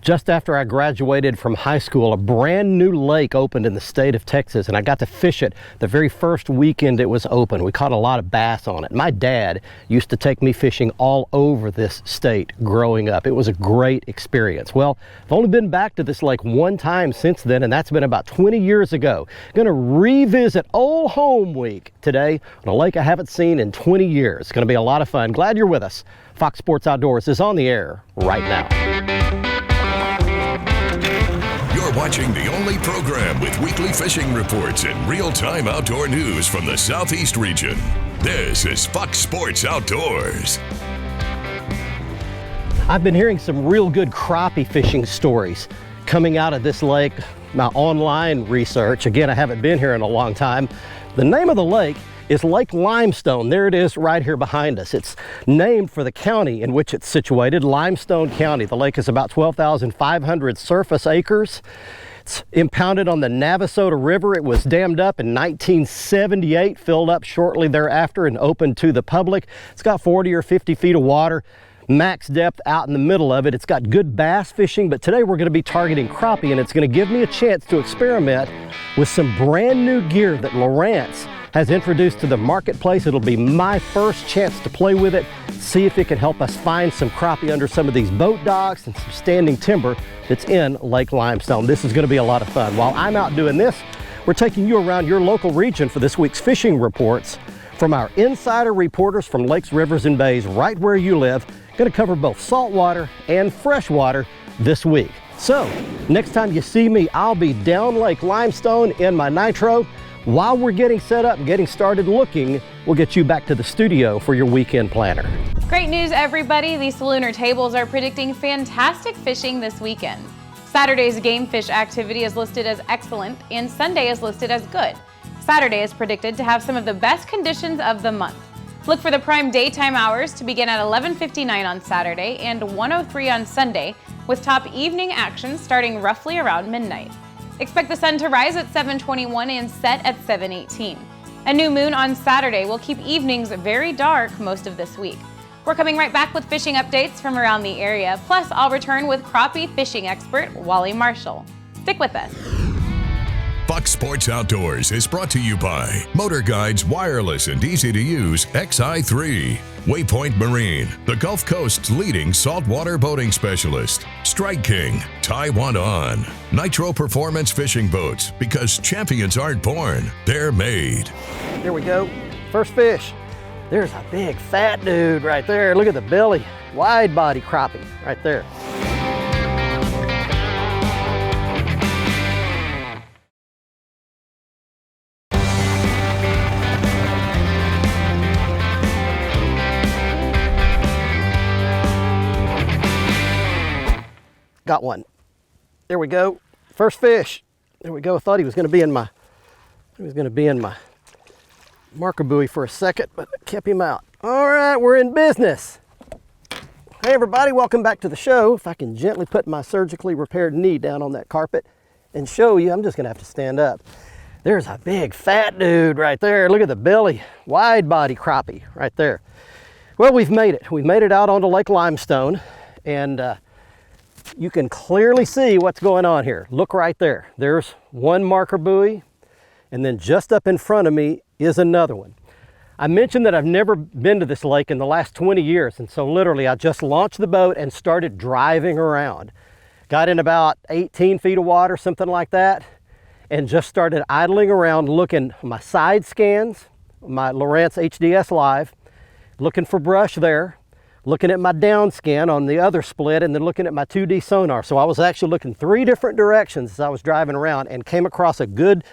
Just after I graduated from high school, a brand new lake opened in the state of Texas, and I got to fish it the very first weekend it was open. We caught a lot of bass on it. My dad used to take me fishing all over this state growing up. It was a great experience. Well, I've only been back to this lake one time since then, and that's been about 20 years ago. Going to revisit Old Home Week today on a lake I haven't seen in 20 years. It's going to be a lot of fun. Glad you're with us. Fox Sports Outdoors is on the air right now. You're watching the only program with weekly fishing reports and real-time outdoor news from the Southeast region. This is Fox Sports Outdoors. I've been hearing some real good crappie fishing stories coming out of this lake. My online research, again, I haven't been here in a long time. The name of the lake is Lake Limestone. There it is right here behind us. It's named for the county in which it's situated, Limestone County. The lake is about 12,500 surface acres. It's impounded on the Navasota River. It was dammed up in 1978, filled up shortly thereafter and opened to the public. It's got 40 or 50 feet of water, max depth out in the middle of it. It's got good bass fishing, but today we're going to be targeting crappie, and it's going to give me a chance to experiment with some brand new gear that Lowrance has introduced to the marketplace. It'll be my first chance to play with it, see if it can help us find some crappie under some of these boat docks and some standing timber that's in Lake Limestone. This is going to be a lot of fun. While I'm out doing this, we're taking you around your local region for this week's fishing reports from our insider reporters from lakes, rivers, and bays right where you live. Going to cover both saltwater and freshwater this week. So next time you see me, I'll be down Lake Limestone in my Nitro. While we're getting set up and getting started looking, we'll get you back to the studio for your weekend planner. Great news, everybody. These Salooner tables are predicting fantastic fishing this weekend. Saturday's game fish activity is listed as excellent and Sunday is listed as good. Saturday is predicted to have some of the best conditions of the month. Look for the prime daytime hours to begin at 11:59 on Saturday and 1:03 on Sunday, with top evening action starting roughly around midnight. Expect the sun to rise at 7:21 and set at 7:18. A new moon on Saturday will keep evenings very dark most of this week. We're coming right back with fishing updates from around the area, plus I'll return with crappie fishing expert Wally Marshall. Stick with us. Fox Sports Outdoors is brought to you by Motor Guide's wireless and easy-to-use XI3, Waypoint Marine, the Gulf Coast's leading saltwater boating specialist, Strike King, Taiwan On, Nitro Performance Fishing Boats, because champions aren't born, they're made. Here we go. First fish. There's a big fat dude right there. Look at the belly. Wide body crappie right there. Got one. There we go. First fish. There we go. I thought he was going to be in my marker buoy for a second, but I kept him out. All right, we're in business. Hey everybody, welcome back to the show. If I can gently put my surgically repaired knee down on that carpet and show you, I'm just going to have to stand up. There's a big fat dude right there. Look at the belly. Wide body crappie right there. Well, we've made it. We've made it out onto Lake Limestone, and you can clearly see what's going on here. Look right there. There's one marker buoy, and then just up in front of me is another one. I mentioned that I've never been to this lake in the last 20 years, and so literally I just launched the boat and started driving around. Got in about 18 feet of water, something like that, and just started idling around looking at my side scans, my Lowrance HDS Live, looking for brush there, looking at my down scan on the other split, and then looking at my 2D sonar. So I was actually looking 3 different directions as I was driving around and came across a good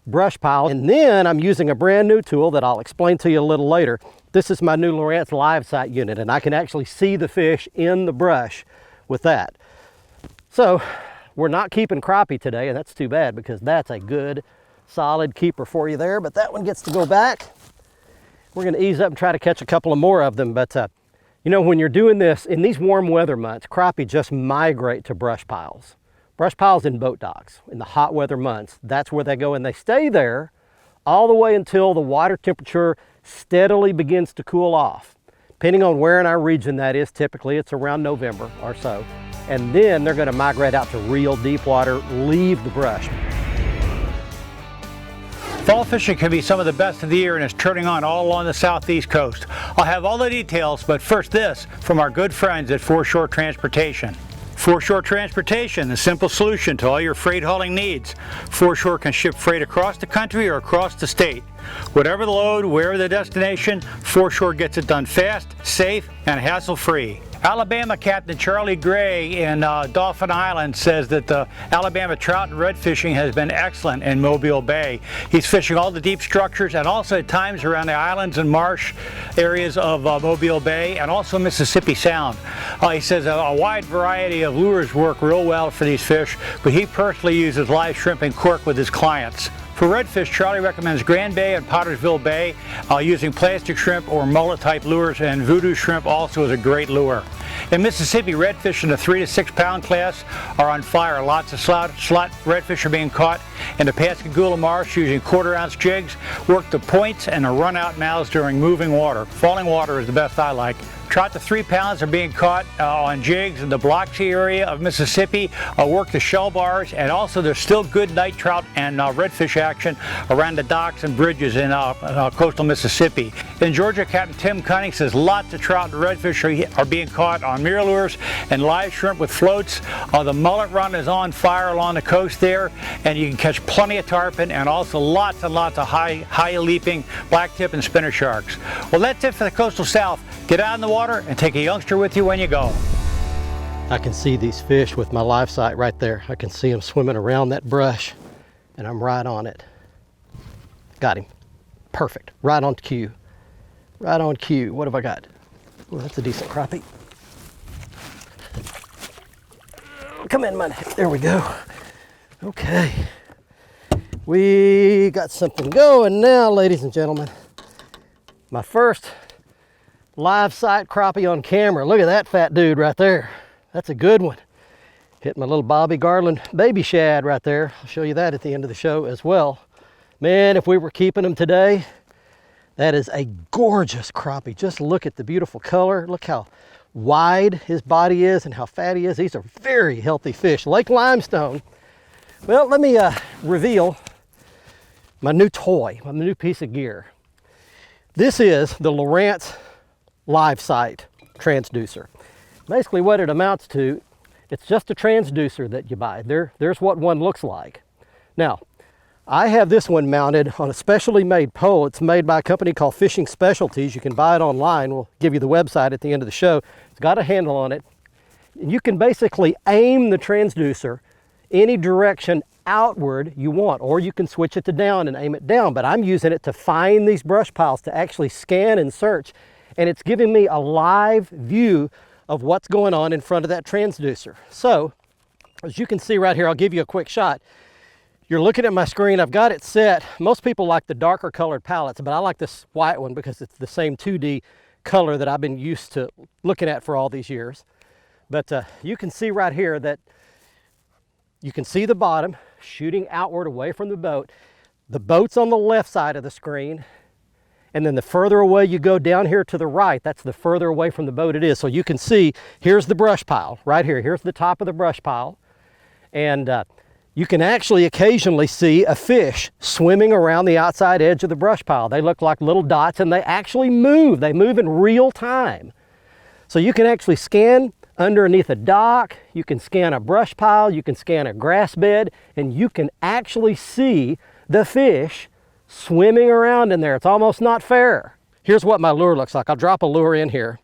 brush pile. And then I'm using a brand new tool that I'll explain to you a little later. This is my new Lowrance Live Sight unit, and I can actually see the fish in the brush with that. So we're not keeping crappie today, and that's too bad because that's a good solid keeper for you there, but that one gets to go back. We're going to ease up and try to catch a couple of more of them, but you know, when you're doing this, in these warm weather months, crappie just migrate to brush piles. Brush piles in boat docks. In the hot weather months, that's where they go, and they stay there all the way until the water temperature steadily begins to cool off. Depending on where in our region that is, typically it's around November or so. and then they're going to migrate out to real deep water, leave the brush. Fall fishing can be some of the best of the year and is turning on all along the southeast coast. I'll have all the details, but first this from our good friends at Foreshore Transportation. Foreshore Transportation, the simple solution to all your freight hauling needs. Foreshore can ship freight across the country or across the state. Whatever the load, wherever the destination, Foreshore gets it done fast, safe, and hassle-free. Alabama Captain Charlie Gray in Dauphin Island says that the Alabama trout and red fishing has been excellent in Mobile Bay. He's fishing all the deep structures and also at times around the islands and marsh areas of Mobile Bay and also Mississippi Sound. He says a wide variety of lures work real well for these fish, but he personally uses live shrimp and cork with his clients. For redfish, Charlie recommends Grand Bay and Pottersville Bay using plastic shrimp or mullet type lures, and voodoo shrimp also is a great lure. In Mississippi, redfish in the 3 to 6 pound class are on fire. Lots of slot redfish are being caught in the Pascagoula Marsh using 1/4 ounce jigs. Work the points and the run out mouths during moving water. Falling water is the best I like. Trout to 3 pounds are being caught on jigs in the Biloxi area of Mississippi. Work the shell bars, and also there's still good night trout and redfish action around the docks and bridges in coastal Mississippi. In Georgia, Captain Tim Cunning says lots of trout and redfish are being caught on mirror lures and live shrimp with floats. The mullet run is on fire along the coast there, and you can catch plenty of tarpon and also lots and lots of high leaping blacktip and spinner sharks. Well, that's it for the coastal South. Get out in the water and take a youngster with you when you go. I can see these fish with my live sight right there. I can see them swimming around that brush, and I'm right on it. Got him. Perfect. Right on cue. Right on cue. What have I got? Oh, that's a decent crappie. Come in, man. There we go. Okay. We got something going now, ladies and gentlemen. My first live sight crappie on camera. Look at that fat dude right there. That's a good one. Hit my little Bobby Garland baby shad right there. I'll show you that at the end of the show as well. Man, if we were keeping them today, that is a gorgeous crappie. Just look at the beautiful color. Look how wide his body is and how fat he is. These are very healthy fish. Lake Limestone. Well, let me reveal my new toy, my new piece of gear. This is the Lowrance live sight transducer. Basically what it amounts to, it's just a transducer that you buy. There's what one looks like. Now, I have this one mounted on a specially made pole. It's made by a company called Fishing Specialties. You can buy it online. We'll give you the website at the end of the show. It's got a handle on it. You can basically aim the transducer any direction outward you want, or you can switch it to down and aim it down. But I'm using it to find these brush piles, to actually scan and search. And it's giving me a live view of what's going on in front of that transducer. So, as you can see right here, I'll give you a quick shot. You're looking at my screen. I've got it set. Most people like the darker colored palettes, but I like this white one because it's the same 2D color that I've been used to looking at for all these years. But you can see right here that you can see the bottom shooting outward away from the boat. The boat's on the left side of the screen. And then the further away you go down here to the right, that's the further away from the boat it is. So you can see, here's the brush pile right here. Here's the top of the brush pile. And you can actually occasionally see a fish swimming around the outside edge of the brush pile. They look like little dots and they actually move. They move in real time. So you can actually scan underneath a dock, you can scan a brush pile, you can scan a grass bed, and you can actually see the fish swimming around in there. It's almost not fair. Here's what my lure looks like. I'll drop a lure in here,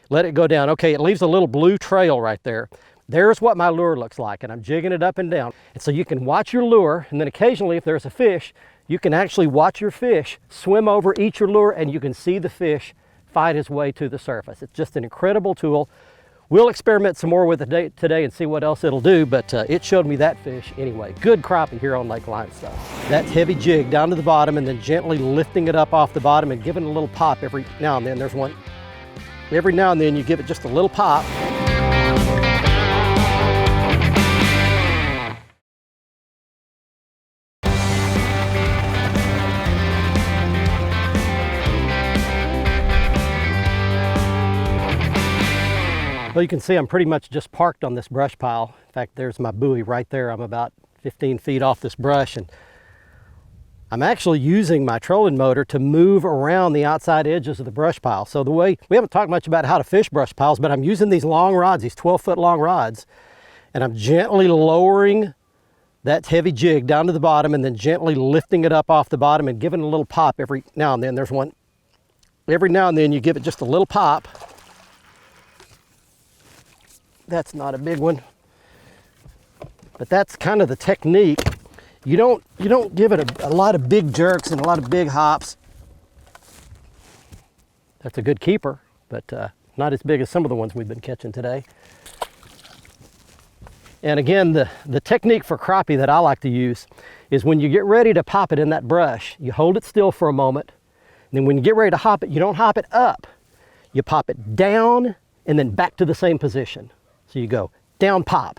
let it go down. Okay, it leaves a little blue trail right there. There's what my lure looks like, and I'm jigging it up and down. And so you can watch your lure, and then occasionally if there's a fish, you can actually watch your fish swim over, eat your lure, and you can see the fish fight his way to the surface. It's just an incredible tool. We'll experiment some more with it today and see what else it'll do, but it showed me that fish anyway. Good crappie here on Lake Limestone. That heavy jig down to the bottom and then gently lifting it up off the bottom and giving it a little pop every now and then. There's one. Every now and then you give it just a little pop. Well, you can see I'm pretty much just parked on this brush pile. In fact, there's my buoy right there. I'm about 15 feet off this brush, and I'm actually using my trolling motor to move around the outside edges of the brush pile. So the way, we haven't talked much about how to fish brush piles, but I'm using these long rods, these 12-foot long rods, and I'm gently lowering that heavy jig down to the bottom and then gently lifting it up off the bottom and giving it a little pop every now and then. There's one. Every now and then you give it just a little pop. That's not a big one, but that's kind of the technique. You don't give it a lot of big jerks and a lot of big hops. That's a good keeper, but not as big as some of the ones we've been catching today. And again, the technique for crappie that I like to use is when you get ready to pop it in that brush, you hold it still for a moment. And then when you get ready to hop it, you don't hop it up. You pop it down and then back to the same position. So you go down, pop,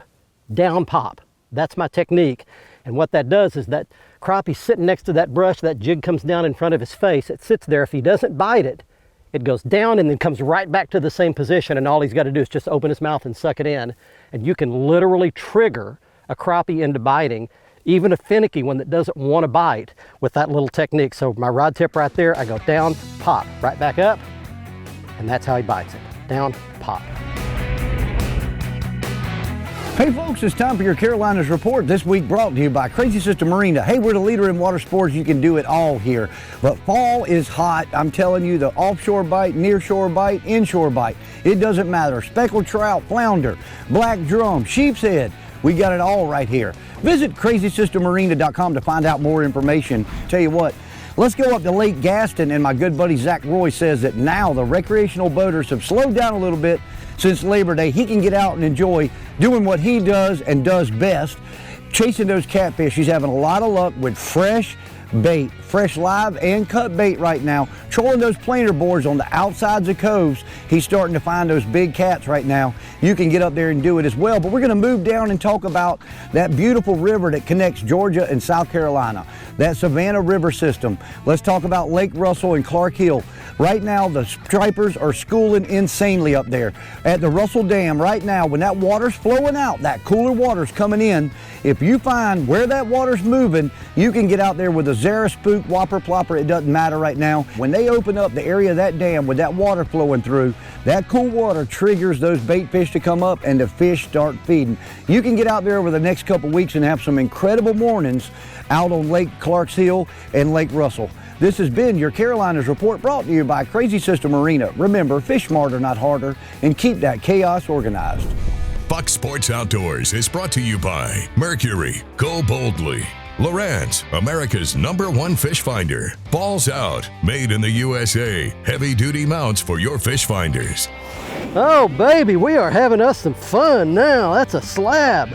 down, pop. That's my technique. And what that does is that crappie sitting next to that brush, that jig comes down in front of his face. It sits there. If he doesn't bite it, it goes down and then comes right back to the same position. And all he's got to do is just open his mouth and suck it in. And you can literally trigger a crappie into biting, even a finicky one that doesn't want to bite, with that little technique. So my rod tip right there, I go down, pop, right back up, and that's how he bites it. Down, pop. Hey folks, it's time for your Carolinas Report, this week brought to you by Crazy Sister Marina. Hey, we're the leader in water sports. You can do it all here. But fall is hot. I'm telling you, the offshore bite, nearshore bite, inshore bite, it doesn't matter. Speckled trout, flounder, black drum, sheep's head, we got it all right here. Visit crazysistermarina.com to find out more information. Tell you what, let's go up to Lake Gaston, and my good buddy Zach Roy says that now the recreational boaters have slowed down a little bit since Labor Day. He can get out and enjoy doing what he does and does best, chasing those catfish. He's having a lot of luck with fresh bait, fresh live and cut bait right now. Trolling those planer boards on the outsides of coves. He's starting to find those big cats right now. You can get up there and do it as well. But we're going to move down and talk about that beautiful river that connects Georgia and South Carolina, that Savannah River system. Let's talk about Lake Russell and Clark Hill. Right now, the stripers are schooling insanely up there at the Russell Dam. Right now, when that water's flowing out, that cooler water's coming in, if you find where that water's moving, you can get out there with a Zara Spook, Whopper Plopper, it doesn't matter right now. When they open up the area of that dam with that water flowing through, that cool water triggers those bait fish to come up and the fish start feeding. You can get out there over the next couple weeks and have some incredible mornings out on Lake Clarks Hill and Lake Russell. This has been your Carolinas Report, brought to you by Crazy Sister Marina. Remember, fish smarter, not harder, and keep that chaos organized. Buck Sports Outdoors is brought to you by Mercury, Go Boldly. Lowrance, America's #1 fish finder. Balls Out, made in the USA. Heavy-duty mounts for your fish finders. Oh baby, we are having us some fun now. That's a slab.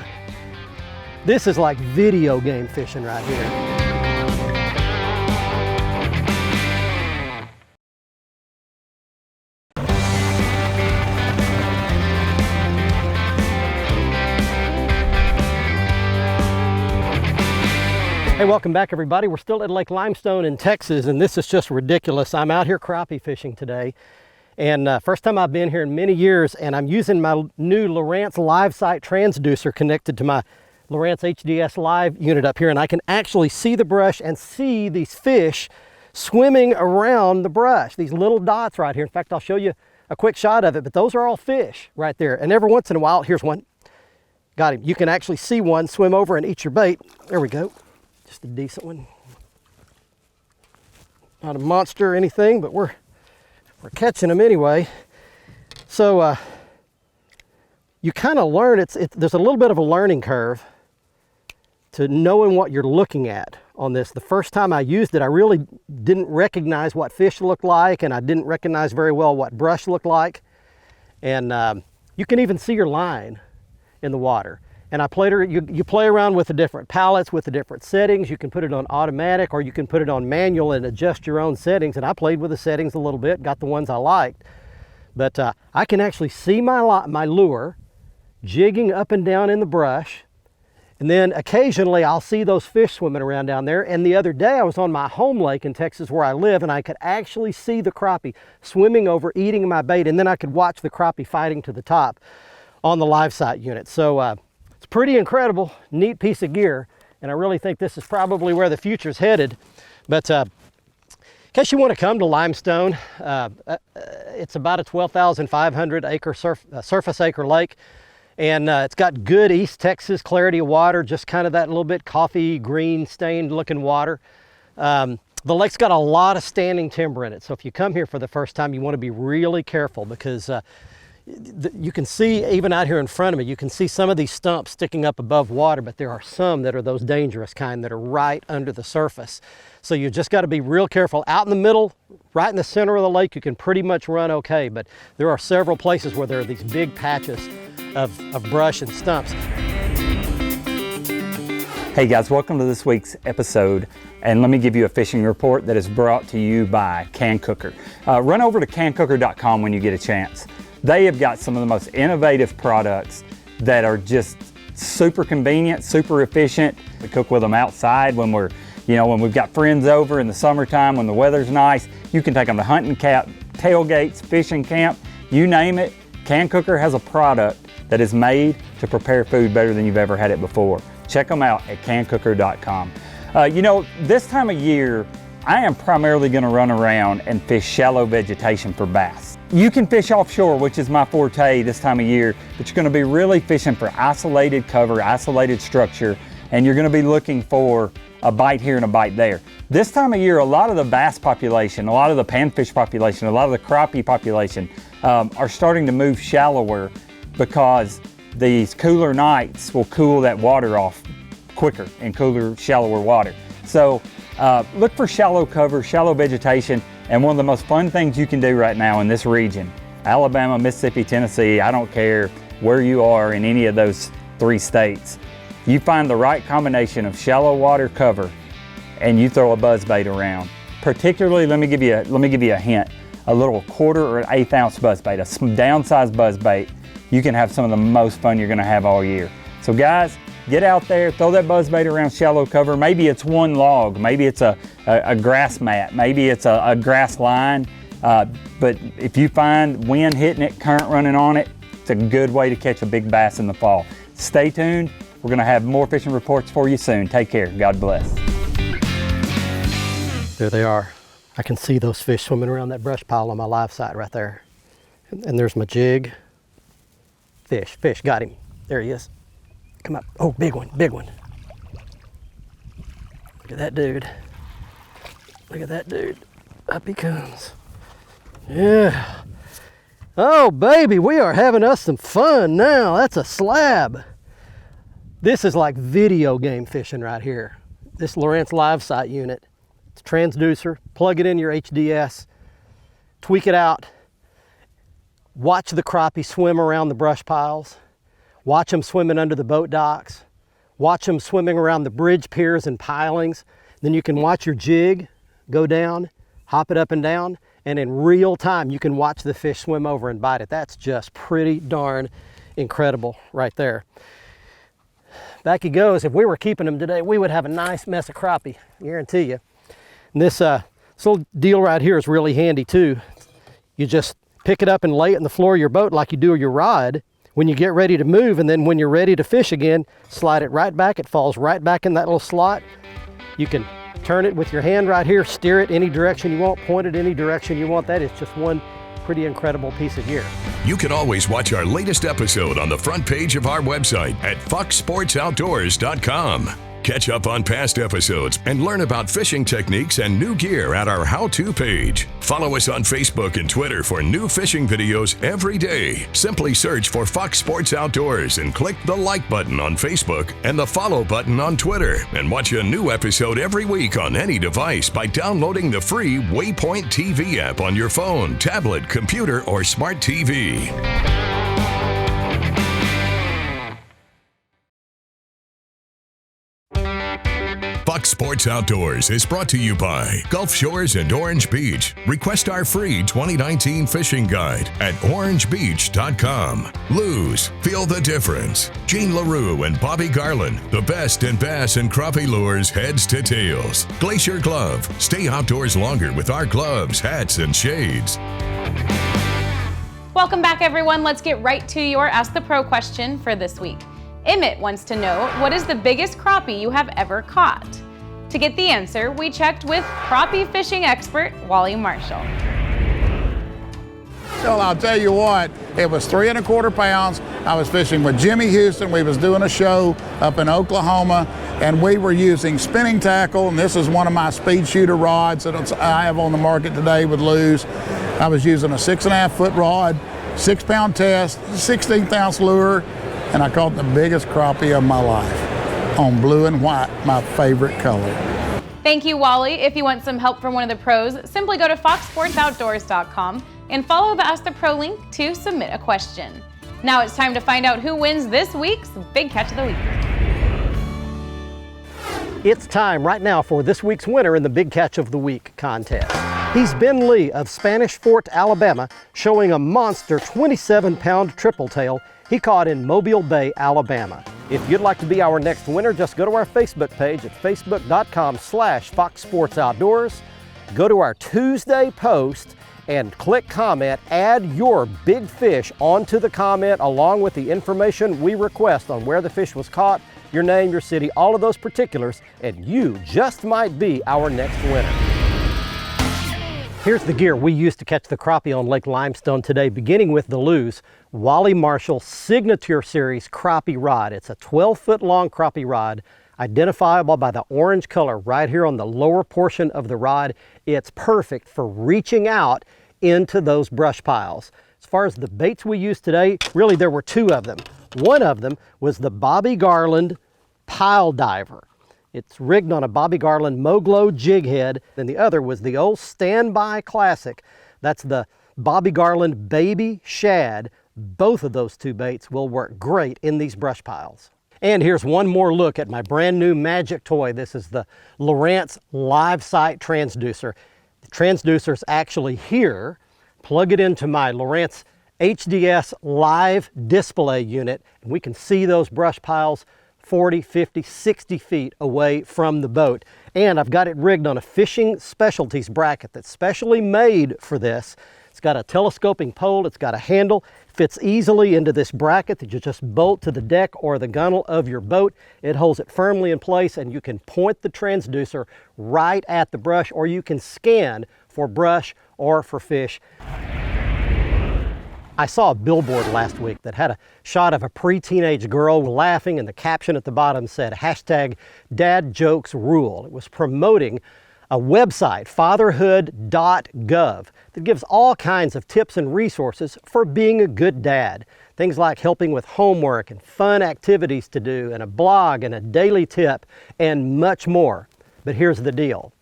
This is like video game fishing right here. Hey, welcome back everybody. We're still at Lake Limestone in Texas, and this is just ridiculous. I'm out here crappie fishing today, and first time I've been here in many years, and I'm using my new Lowrance live sight transducer connected to my Lowrance HDS live unit up here, and I can actually see the brush and see these fish swimming around the brush, these little dots right here. In fact, I'll show you a quick shot of it, but those are all fish right there. And every once in a while, here's one. Got him. You can actually see one swim over and eat your bait. There we go. Just a decent one. Not a monster or anything, but we're catching them anyway. So you kind of learn, there's a little bit of a learning curve to knowing what you're looking at on this. The first time I used it, I really didn't recognize what fish looked like, and I didn't recognize very well what brush looked like. And you can even see your line in the water. And I played you play around with the different palettes, with the different settings. You can put it on automatic or you can put it on manual and adjust your own settings. And I played with the settings a little bit, got the ones I liked. But I can actually see my lure jigging up and down in the brush. And then occasionally I'll see those fish swimming around down there. And the other day I was on my home lake in Texas where I live, and I could actually see the crappie swimming over, eating my bait, and then I could watch the crappie fighting to the top on the live site unit. So it's pretty incredible, neat piece of gear, and I really think this is probably where the future's headed. But in case you want to come to Limestone, it's about a 12,500 acre surface acre lake. And it's got good East Texas clarity of water, just kind of that little bit coffee green stained looking water. The lake's got a lot of standing timber in it. So if you come here for the first time, you want to be really careful, because you can see, even out here in front of me, you can see some of these stumps sticking up above water, but there are some that are those dangerous kind that are right under the surface. So you just got to be real careful. Out in the middle, right in the center of the lake, you can pretty much run okay, but there are several places where there are these big patches of brush and stumps. Hey guys, welcome to this week's episode, and let me give you a fishing report that is brought to you by Can Cooker. Run over to cancooker.com when you get a chance. They have got some of the most innovative products that are just super convenient, super efficient. We cook with them outside when when we've got friends over in the summertime, when the weather's nice. You can take them to hunting camp, tailgates, fishing camp, you name it. Can Cooker has a product that is made to prepare food better than you've ever had it before. Check them out at cancooker.com. This time of year, I am primarily going to run around and fish shallow vegetation for bass. You can fish offshore, which is my forte this time of year, but you're going to be really fishing for isolated cover, isolated structure, and you're going to be looking for a bite here and a bite there. This time of year, a lot of the bass population, a lot of the panfish population, a lot of the crappie population are starting to move shallower, because these cooler nights will cool that water off quicker in cooler, shallower water. So look for shallow cover, shallow vegetation, and one of the most fun things you can do right now in this region, Alabama, Mississippi, Tennessee, I don't care where you are in any of those 3 states, you find the right combination of shallow water cover and you throw a buzzbait around. Particularly, let me give you a hint, a little 1/4 or 1/8 ounce buzzbait, a downsized buzzbait. You can have some of the most fun you're going to have all year. So guys, get out there, throw that buzzbait around shallow cover. Maybe it's one log, maybe it's a grass mat, maybe it's a grass line. But if you find wind hitting it, current running on it, it's a good way to catch a big bass in the fall. Stay tuned. We're going to have more fishing reports for you soon. Take care. God bless. There they are. I can see those fish swimming around that brush pile on my live site right there. And there's my jig. Fish, got him. There he is. Come up. Oh, big one. Look at that dude. Up he comes. Yeah. Oh, baby, we are having us some fun now. That's a slab. This is like video game fishing right here. This Lowrance live site unit. It's a transducer. Plug it in your HDS. Tweak it out. Watch the crappie swim around the brush piles. Watch them swimming under the boat docks. Watch them swimming around the bridge piers and pilings. Then you can watch your jig go down, hop it up and down, and in real time you can watch the fish swim over and bite it. That's just pretty darn incredible right there. Back he goes. If we were keeping them today, we would have a nice mess of crappie, I guarantee you. And this little deal right here is really handy too. You just pick it up and lay it in the floor of your boat like you do your rod when you get ready to move, and then when you're ready to fish again, slide it right back. It falls right back in that little slot. You can turn it with your hand right here, steer it any direction you want, point it any direction you want. That is just one pretty incredible piece of gear. You can always watch our latest episode on the front page of our website at foxsportsoutdoors.com. Catch up on past episodes and learn about fishing techniques and new gear at our how-to page. Follow us on Facebook and Twitter for new fishing videos every day. Simply search for Fox Sports Outdoors and click the like button on Facebook and the follow button on Twitter, and watch a new episode every week on any device by downloading the free Waypoint TV app on your phone, tablet, computer, or smart TV. Buck Sports Outdoors is brought to you by Gulf Shores and Orange Beach. Request our free 2019 fishing guide at orangebeach.com. Lose, feel the difference. Gene LaRue and Bobby Garland, the best in bass and crappie lures, heads to tails. Glacier Glove, stay outdoors longer with our gloves, hats, and shades. Welcome back, everyone. Let's get right to your Ask the Pro question for this week. Emmett wants to know, what is the biggest crappie you have ever caught? To get the answer, we checked with crappie fishing expert Wally Marshall. Well, I'll tell you what, it was 3 1/4 pounds. I was fishing with Jimmy Houston. We was doing a show up in Oklahoma, and we were using spinning tackle, and this is one of my speed shooter rods that I have on the market today with Lew's. I was using a 6.5 foot rod, 6 pound test, 16th ounce lure, and I caught the biggest crappie of my life on blue and white, my favorite color. Thank you, Wally. If you want some help from one of the pros, simply go to foxsportsoutdoors.com and follow the Ask the Pro link to submit a question. Now it's time to find out who wins this week's Big Catch of the Week. It's time right now for this week's winner in the Big Catch of the Week contest. He's Ben Lee of Spanish Fort, Alabama, showing a monster 27-pound triple tail he caught in Mobile Bay, Alabama. If you'd like to be our next winner, just go to our Facebook page at facebook.com/foxsportsoutdoors. Go to our Tuesday post and click comment, add your big fish onto the comment along with the information we request on where the fish was caught, your name, your city, all of those particulars, and you just might be our next winner. Here's the gear we used to catch the crappie on Lake Limestone today, beginning with the Lew's Wally Marshall Signature Series crappie rod. It's a 12-foot long crappie rod, identifiable by the orange color right here on the lower portion of the rod. It's perfect for reaching out into those brush piles. As far as the baits we used today, really there were 2 of them. One of them was the Bobby Garland Pile Diver. It's rigged on a Bobby Garland Moglow jig head. Then the other was the old standby classic. That's the Bobby Garland Baby Shad. Both of those 2 baits will work great in these brush piles. And here's one more look at my brand new magic toy. This is the Lowrance Live Sight Transducer. The transducer's actually here. Plug it into my Lowrance HDS live display unit, and we can see those brush piles 40, 50, 60 feet away from the boat. And I've got it rigged on a fishing specialties bracket that's specially made for this. It's got a telescoping pole, it's got a handle, fits easily into this bracket that you just bolt to the deck or the gunnel of your boat. It holds it firmly in place, and you can point the transducer right at the brush, or you can scan for brush or for fish. I saw a billboard last week that had a shot of a pre-teenage girl laughing, and the caption at the bottom said #DadJokesRule. It was promoting a website, fatherhood.gov, that gives all kinds of tips and resources for being a good dad. Things like helping with homework and fun activities to do, and a blog and a daily tip, and much more. But here's the deal.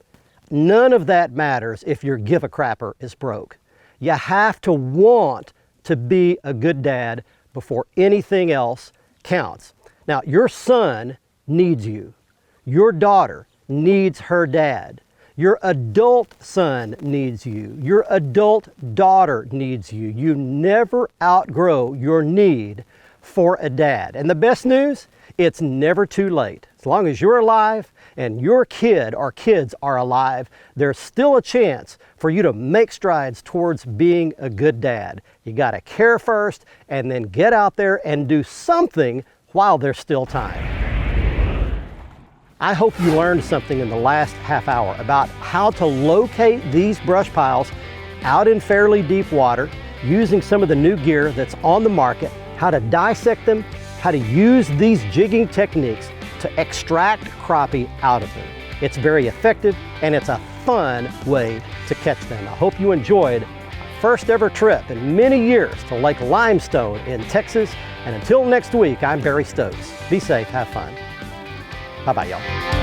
None of that matters if your give-a-crapper is broke. You have to want to be a good dad before anything else counts. Now, your son needs you. Your daughter needs her dad. Your adult son needs you. Your adult daughter needs you. You never outgrow your need for a dad. And the best news, it's never too late. As long as you're alive and your kid or kids are alive, there's still a chance for you to make strides towards being a good dad. You gotta care first, and then get out there and do something while there's still time. I hope you learned something in the last half hour about how to locate these brush piles out in fairly deep water, using some of the new gear that's on the market, how to dissect them, how to use these jigging techniques to extract crappie out of them. It's very effective, and it's a fun way to catch them. I hope you enjoyed our first ever trip in many years to Lake Limestone in Texas. And until next week, I'm Barry Stokes. Be safe, have fun. Bye-bye, y'all.